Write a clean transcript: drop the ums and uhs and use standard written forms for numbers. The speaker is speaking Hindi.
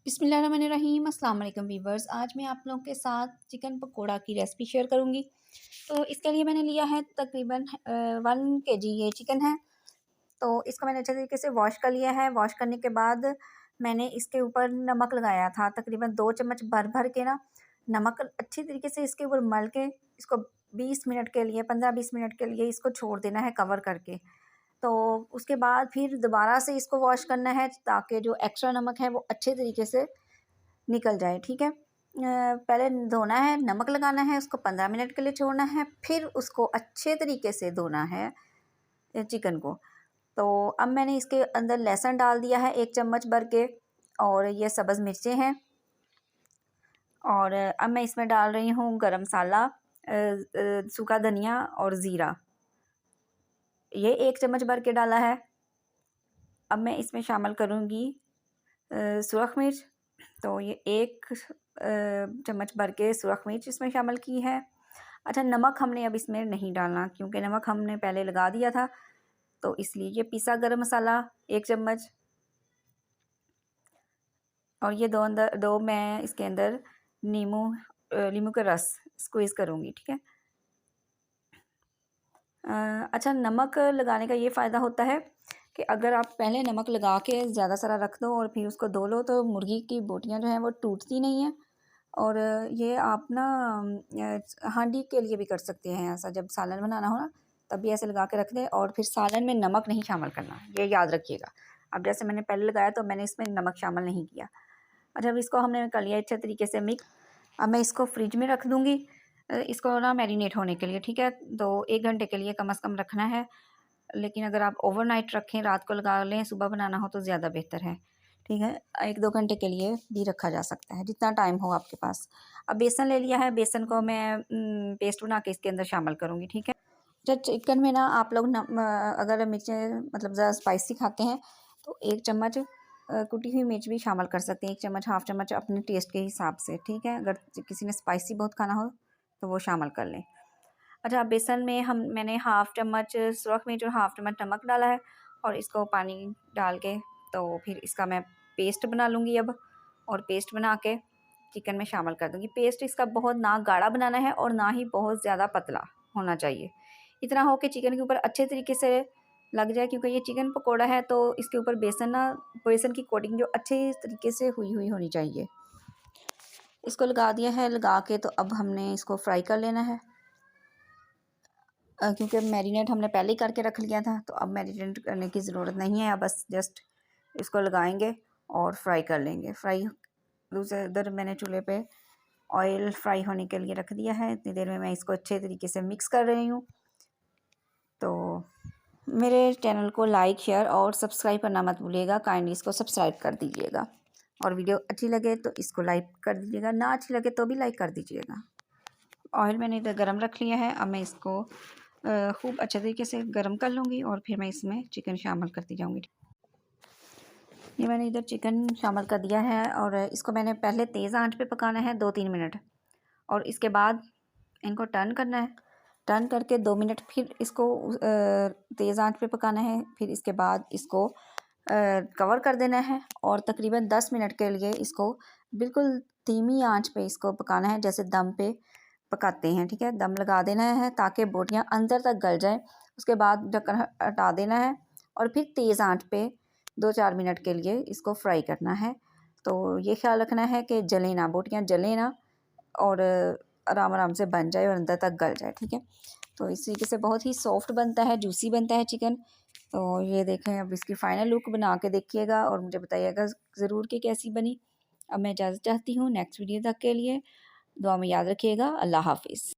बिस्मिल्लाहिर्रहमानिर्रहीम अस्सलाम वालेकुम वीवर्स। आज मैं आप लोगों के साथ चिकन पकोड़ा की रेसिपी शेयर करूंगी। तो इसके लिए मैंने लिया है तकरीबन 1 kg ये चिकन है। तो इसको मैंने अच्छे तरीके से वॉश कर लिया है। वॉश करने के बाद मैंने इसके ऊपर नमक लगाया था, तकरीबन 2 चम्मच भर भर के ना नमक अच्छी तरीके से इसके ऊपर मल के इसको 20 मिनट के लिए 15-20 मिनट के लिए इसको छोड़ देना है कवर करके। तो उसके बाद फिर दोबारा से इसको वॉश करना है ताकि जो एक्स्ट्रा नमक है वो अच्छे तरीके से निकल जाए। ठीक है, पहले धोना है, नमक लगाना है, उसको 15 मिनट के लिए छोड़ना है, फिर उसको अच्छे तरीके से धोना है चिकन को। तो अब मैंने इसके अंदर लहसुन डाल दिया है 1 चम्मच भर के, और ये सब्ज़ मिर्चें हैं। और अब मैं इसमें डाल रही हूँ गरम मसाला, सूखा धनिया और ज़ीरा, ये 1 चम्मच भर के डाला है। अब मैं इसमें शामिल करूँगी सुरख मिर्च। तो ये 1 चम्मच भर के सुरख मिर्च इसमें शामिल की है। अच्छा, नमक हमने अब इसमें नहीं डालना क्योंकि नमक हमने पहले लगा दिया था, तो इसलिए ये पिसा गरम मसाला 1 चम्मच, और ये दो मैं इसके अंदर नींबू का रस स्क्वीज़ करूँगी। ठीक है। अच्छा, नमक लगाने का ये फ़ायदा होता है कि अगर आप पहले नमक लगा के ज़्यादा सारा रख दो और फिर उसको धो लो तो मुर्गी की बोटियाँ जो हैं वो टूटती नहीं हैं। और ये आप ना हांडी के लिए भी कर सकते हैं ऐसा, जब सालन बनाना हो ना तब भी ऐसे लगा के रख दें, और फिर सालन में नमक नहीं शामिल करना, ये याद रखिएगा। अब जैसे मैंने पहले लगाया तो मैंने इसमें नमक शामिल नहीं किया। अच्छा, अब इसको हमने कर लिया अच्छे तरीके से मिक्स। अब मैं इसको फ्रिज में रख दूँगी इसको ना मैरिनेट होने के लिए। ठीक है, तो 1 घंटे के लिए कम से कम रखना है, लेकिन अगर आप ओवरनाइट रखें, रात को लगा लें, सुबह बनाना हो तो ज़्यादा बेहतर है। ठीक है, 1-2 घंटे के लिए भी रखा जा सकता है, जितना टाइम हो आपके पास। अब बेसन ले लिया है, बेसन को मैं पेस्ट बना के इसके अंदर शामिल करूँगी। ठीक है। जब चिकन में ना आप लोग अगर मिर्चें मतलब ज़्यादा स्पाइसी खाते हैं तो 1 चम्मच कुटी हुई मिर्च भी शामिल कर सकते हैं, 1 चम्मच, हाफ़ चम्मच अपने टेस्ट के हिसाब से। ठीक है, अगर किसी ने स्पाइसी बहुत खाना हो तो वो शामिल कर लें। अच्छा, बेसन में मैंने हाफ़ चम्मच सुरख मिर्च और हाफ़ चम्मच नमक डाला है, और इसको पानी डाल के तो फिर इसका मैं पेस्ट बना लूँगी अब, और पेस्ट बना के चिकन में शामिल कर दूँगी। पेस्ट इसका बहुत ना गाढ़ा बनाना है और ना ही बहुत ज़्यादा पतला होना चाहिए, इतना हो कि चिकन के ऊपर अच्छे तरीके से लग जाए, क्योंकि ये चिकन पकोड़ा है तो इसके ऊपर बेसन की कोटिंग जो अच्छे तरीके से हुई होनी चाहिए। इसको लगा दिया है, लगा के तो अब हमने इसको फ्राई कर लेना है, क्योंकि मैरिनेट हमने पहले ही करके रख लिया था, तो अब मैरिनेट करने की ज़रूरत नहीं है। अब बस जस्ट इसको लगाएंगे और फ्राई कर लेंगे। दूसरे इधर मैंने चूल्हे पे ऑयल फ्राई होने के लिए रख दिया है। इतनी देर में मैं इसको अच्छे तरीके से मिक्स कर रही हूँ। तो मेरे चैनल को लाइक, शेयर और सब्सक्राइब करना मत भूलिएगा। काइंडली इसको सब्सक्राइब कर दीजिएगा, और वीडियो अच्छी लगे तो इसको लाइक कर दीजिएगा, ना अच्छी लगे तो भी लाइक कर दीजिएगा। ऑयल मैंने इधर गरम रख लिया है। अब मैं इसको खूब अच्छे तरीके से गरम कर लूँगी, और फिर मैं इसमें चिकन शामिल करती जाऊँगी। ये मैंने इधर चिकन शामिल कर दिया है, और इसको मैंने पहले तेज़ आंच पे पकाना है 2-3 मिनट, और इसके बाद इनको टर्न करना है। टर्न करके 2 मिनट फिर इसको तेज़ आंच पे पकाना है। फिर इसके बाद इसको कवर कर देना है, और तकरीबन 10 मिनट के लिए इसको बिल्कुल धीमी आंच पे इसको पकाना है, जैसे दम पे पकाते हैं। ठीक है, दम लगा देना है ताकि बोटियाँ अंदर तक गल जाएं। उसके बाद ढक्कन हटा देना है, और फिर तेज़ आंच पे 2-4 मिनट के लिए इसको फ्राई करना है। तो ये ख्याल रखना है कि जले ना, बोटियाँ जले ना, और आराम आराम से बन जाए और अंदर तक गल जाए। ठीक है, तो इस तरीके से बहुत ही सॉफ्ट बनता है, जूसी बनता है चिकन। तो ये देखें, अब इसकी फ़ाइनल लुक बना के देखिएगा और मुझे बताइएगा ज़रूर कि कैसी बनी। अब मैं इजाज़त चाहती हूँ, नेक्स्ट वीडियो तक के लिए दुआ में याद रखिएगा। अल्लाह हाफ़िज़।